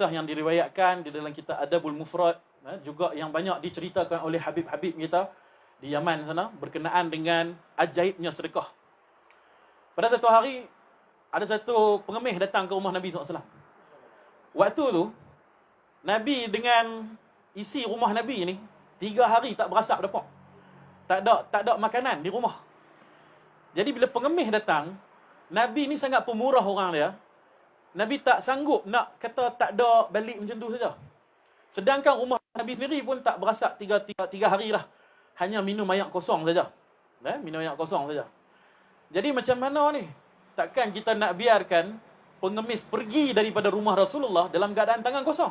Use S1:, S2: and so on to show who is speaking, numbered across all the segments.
S1: kisah yang diriwayatkan di dalam kitab Adabul Mufrad, juga yang banyak diceritakan oleh Habib-Habib kita di Yaman sana berkenaan dengan ajaibnya sedekah. Pada satu hari, ada satu pengemis datang ke rumah Nabi SAW. Waktu tu, Nabi dengan isi rumah Nabi ni 3 hari tak berasap dapat. Tak ada makanan di rumah. Jadi bila pengemis datang, Nabi ni sangat pemurah orang dia. Nabi tak sanggup nak kata tak ada balik macam tu saja. Sedangkan rumah Nabi sendiri pun tak berasap 3 hari lah. Hanya minum air kosong saja. Minum air kosong saja. Jadi macam mana ni? Takkan kita nak biarkan pengemis pergi daripada rumah Rasulullah dalam keadaan tangan kosong?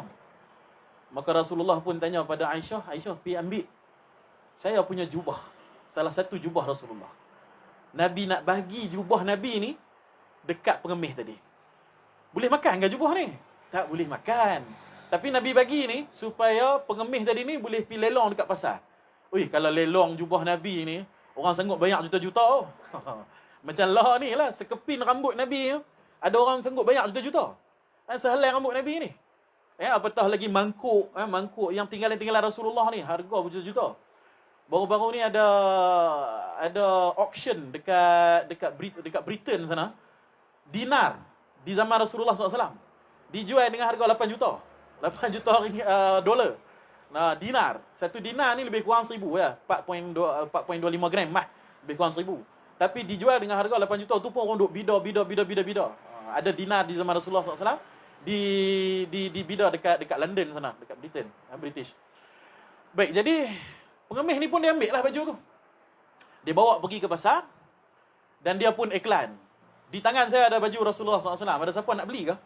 S1: Maka Rasulullah pun tanya pada Aisyah, Aisyah pergi ambil saya punya jubah. Salah satu jubah Rasulullah. Nabi nak bagi jubah Nabi ni dekat pengemis tadi. Boleh makan ke jubah ni? Tak boleh makan. Tapi Nabi bagi ni supaya pengemis tadi ni boleh pergi lelong dekat pasar. Ui, kalau lelong jubah Nabi ni, orang sanggup bayar juta-juta. Macam lah ni lah, sekepin rambut Nabi ni, ada orang sanggup bayar juta-juta. Sehelai rambut Nabi ni. Apatah lagi mangkuk, mangkuk yang tinggalan-tinggalan Rasulullah ni, harga berjuta-juta. Baru-baru ni ada auction dekat Britain sana. Dinar di zaman Rasulullah SAW dijual dengan harga 8 juta. 8 juta dolar. Nah, dinar. Satu dinar ni lebih kurang 1,000 ya. 4.25 gram mah. Lebih kurang 1,000. Tapi dijual dengan harga 8 juta. Tu pun orang duk bida. Ada dinar di zaman Rasulullah SAW di bida dekat London sana, dekat Britain, British. Baik, jadi pengemis ni pun dia ambil lah baju tu. Dia bawa pergi ke pasar dan dia pun iklan. Di tangan saya ada baju Rasulullah SAW. Ada siapa nak beli ke?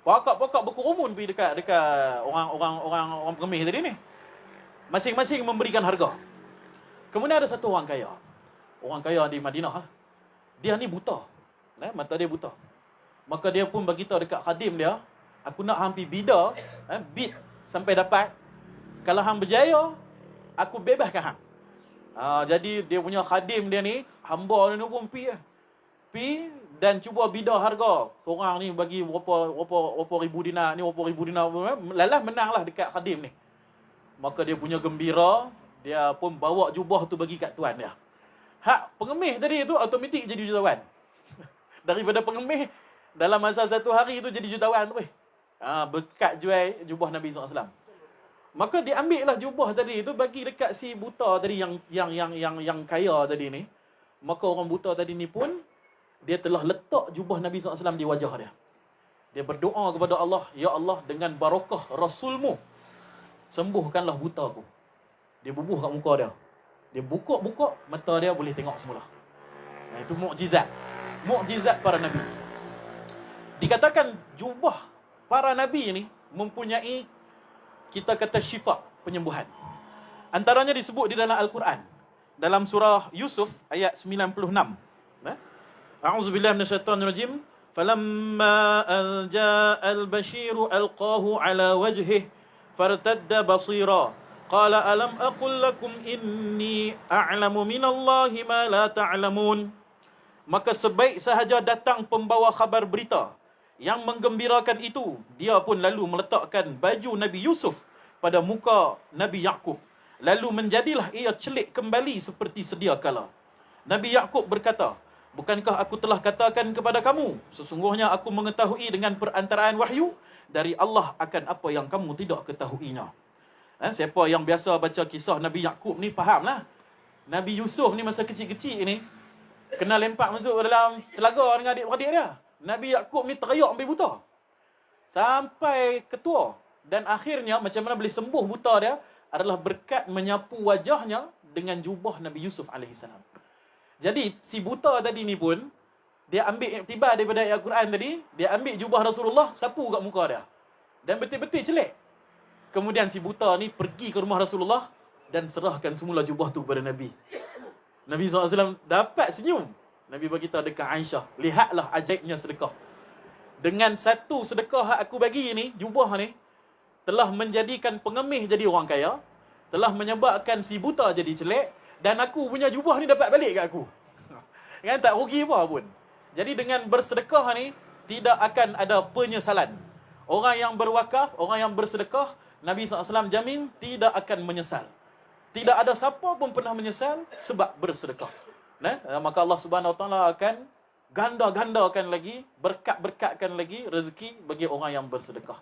S1: Pokok-pokok berkerumun pergi dekat orang pengemis tadi ni. Masing-masing memberikan harga. Kemudian ada satu orang kaya. Orang kaya di Madinah. Dia ni buta. Mata dia buta. Maka dia pun beritahu dekat khadim dia, aku nak hang pergi bida, bid sampai dapat. Kalau hang berjaya, aku bebaskan hang. Jadi dia punya khadim dia ni, hamba dia ni pun pergi dan cuba bida harga. Seorang ni bagi berapa ribu dinar, ni berapa ribu dinar. Lalah menanglah dekat khadim ni. Maka dia punya gembira, dia pun bawa jubah tu bagi kat tuan dia. Hak pengemis tadi tu automatik jadi jutawan. Daripada pengemis, dalam masa 1 hari tu jadi jutawan tu. Berkat jual jubah Nabi SAW. Maka diambillah jubah tadi tu bagi dekat si buta tadi yang kaya tadi ni. Maka orang buta tadi ni pun dia telah letak jubah Nabi SAW di wajah dia. Dia berdoa kepada Allah, ya Allah, dengan barakah Rasulmu, sembuhkanlah buta aku. Dia bubuh kat muka dia. Dia buka mata dia boleh tengok semula. Itu mukjizat. Mukjizat para nabi. Dikatakan jubah para nabi ni mempunyai, kita kata, syifa, penyembuhan. Antaranya disebut di dalam Al-Quran. Dalam surah Yusuf ayat 96. A'udzubillahi minasyaitonirrajim. Falamma an ja'al basyiru alqahu ala wajhihi fartadda basira. Qala alam aqul lakum inni a'lamu minallahi ma la ta'lamun. Maka sebaik sahaja datang pembawa khabar berita yang menggembirakan itu, dia pun lalu meletakkan baju Nabi Yusuf pada muka Nabi Yaqub. Lalu menjadilah ia celik kembali seperti sedia kala. Nabi Yaqub berkata, bukankah aku telah katakan kepada kamu, sesungguhnya aku mengetahui dengan perantaraan wahyu dari Allah akan apa yang kamu tidak ketahuinya. Siapa yang biasa baca kisah Nabi Yaqub ni fahamlah. Nabi Yusuf ni masa kecil-kecil ni kena lempak masuk dalam telaga dengan adik-beradik dia. Nabi Yaqub ni teriak sampai buta. Sampai ketua. Dan akhirnya macam mana boleh sembuh buta dia adalah berkat menyapu wajahnya dengan jubah Nabi Yusuf AS. Jadi si buta tadi ni pun, dia ambil iktibar daripada ayat Quran tadi, dia ambil jubah Rasulullah, sapu kat muka dia. Dan betul-betul celik. Kemudian si buta ni pergi ke rumah Rasulullah dan serahkan semula jubah tu kepada Nabi. Nabi SAW dapat senyum. Nabi berkata dekat Aisyah, lihatlah ajaibnya sedekah. Dengan satu sedekah yang aku bagi ni, jubah ni, telah menjadikan pengemis jadi orang kaya, telah menyebabkan si buta jadi celik, dan aku punya jubah ni dapat balik kat aku. Kan, tak rugi apa pun. Jadi dengan bersedekah ni, tidak akan ada penyesalan. Orang yang berwakaf, orang yang bersedekah, Nabi SAW jamin tidak akan menyesal. Tidak ada siapa pun pernah menyesal sebab bersedekah. Maka Allah Subhanahu Wa Taala akan ganda-gandakan lagi, berkat-berkatkan lagi rezeki bagi orang yang bersedekah.